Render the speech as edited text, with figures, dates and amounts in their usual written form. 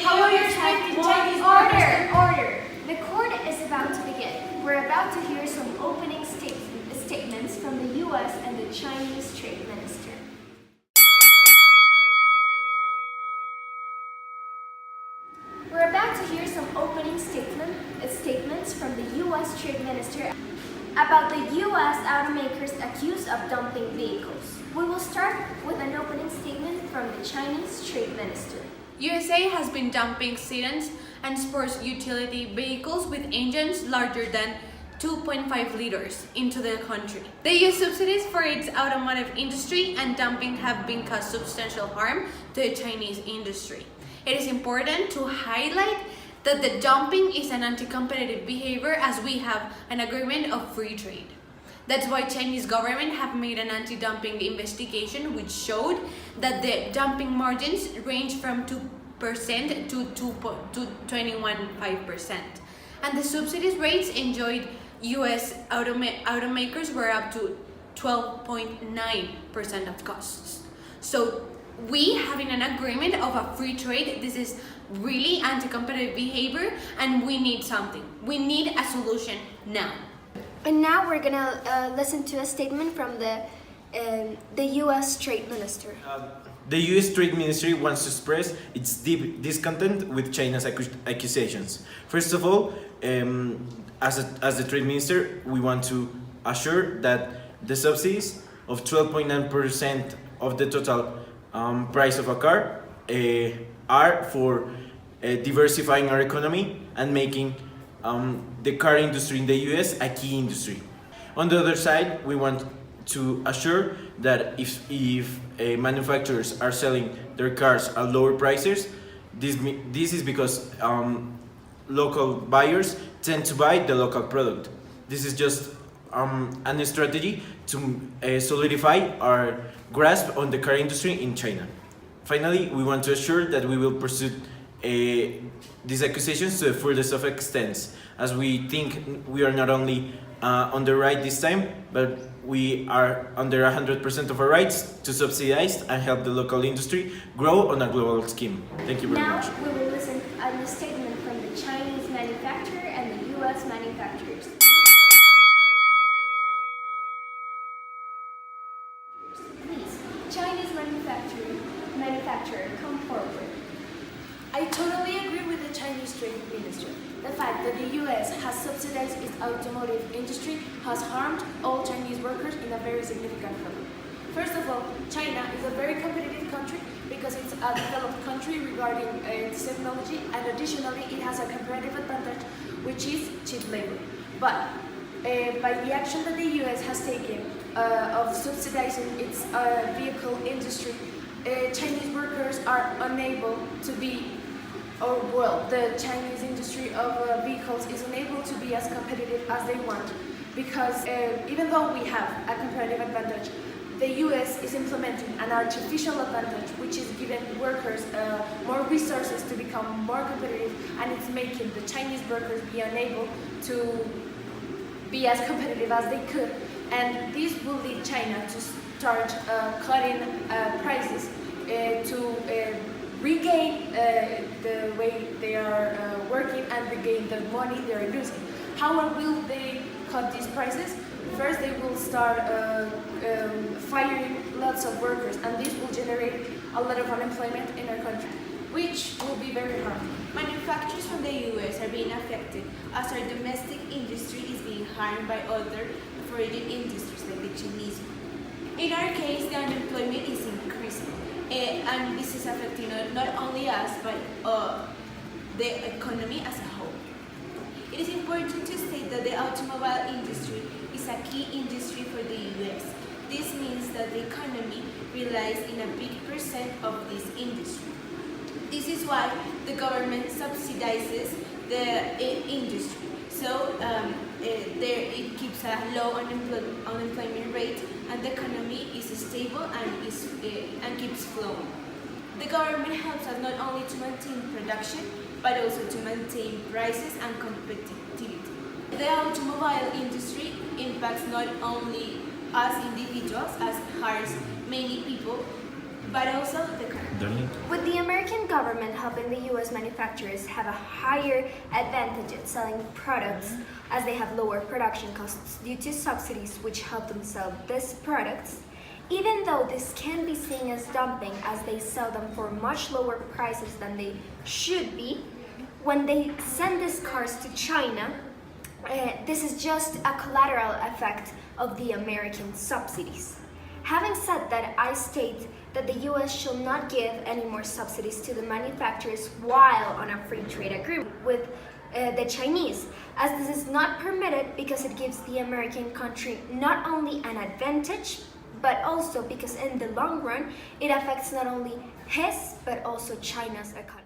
How are you expecting Chinese Order! The court is about to begin. We're about to hear some opening statements from the U.S. and the Chinese Trade Minister. We're about to hear some opening statements from the U.S. Trade Minister about the U.S. automakers accused of dumping vehicles. We will start with an opening statement from the Chinese Trade Minister. USA has been dumping sedans and sports utility vehicles with engines larger than 2.5 liters into the country. They use subsidies for its automotive industry, and dumping have been caused substantial harm to the Chinese industry. It is important to highlight that the dumping is an anti-competitive behavior, as we have an agreement of free trade. That's why Chinese government have made an anti-dumping investigation which showed that the dumping margins range from 2% to 21.5%. And the subsidies rates enjoyed US automakers were up to 12.9% of costs. So we having an agreement of a free trade, this is really anti-competitive behavior, and we need something. We need a solution now. And now we're gonna listen to a statement from the U.S. Trade Minister. The U.S. Trade Ministry wants to express its deep discontent with China's accusations. First of all, as the Trade Minister, we want to assure that the subsidies of 12.9% of the total price of a car are for diversifying our economy and making the car industry in the US a key industry. On the other side, we want to assure that if manufacturers are selling their cars at lower prices, this is because local buyers tend to buy the local product. This is just a strategy to solidify our grasp on the car industry in China. Finally, we want to assure that we will pursue these accusations to the fullest of extents, as we think we are not only on the right this time, but we are under 100% of our rights to subsidize and help the local industry grow on a global scheme. Thank you very much. Now we will listen to a statement from the Chinese manufacturer and the U.S. manufacturers. Please, Chinese manufacturer, come forward. I totally agree with the Chinese Trade Minister. The fact that the US has subsidized its automotive industry has harmed all Chinese workers in a very significant way. First of all, China is a very competitive country because it's a developed country regarding its technology, and additionally it has a comparative advantage, which is cheap labor. But by the action that the US has taken of subsidizing its vehicle industry, Chinese workers are unable to be, the Chinese industry of vehicles is unable to be as competitive as they want, because even though we have a comparative advantage, the US is implementing an artificial advantage, which is giving workers more resources to become more competitive, and it's making the Chinese workers be unable to be as competitive as they could. And this will lead China to start cutting prices to regain the way they are working and regain the money they are losing. How will they cut these prices? First, they will start firing lots of workers, and this will generate a lot of unemployment in our country, which will be very harmful. Manufacturers from the US are being affected as our domestic industry is being harmed by other foreign industries like the Chinese one. In our case, the unemployment is increasing, and this is affecting not only us, but the economy as a whole. It is important to state that the automobile industry is a key industry for the US. This means that the economy relies in a big percent of this industry. This is why the government subsidizes the industry. So it keeps a low unemployment rate, and the economy is stable and keeps flowing. The government helps us not only to maintain production, but also to maintain prices and competitivity. The automobile industry impacts not only us individuals, as hires many people, but also the country. Darling? With the American government helping the US manufacturers have a higher advantage at selling products as they have lower production costs due to subsidies which help them sell these products, even though this can be seen as dumping as they sell them for much lower prices than they should be, when they send these cars to China, this is just a collateral effect of the American subsidies. Having said that, I state that the US shall not give any more subsidies to the manufacturers while on a free trade agreement with the Chinese, as this is not permitted because it gives the American country not only an advantage, but also because in the long run, it affects not only his, but also China's economy.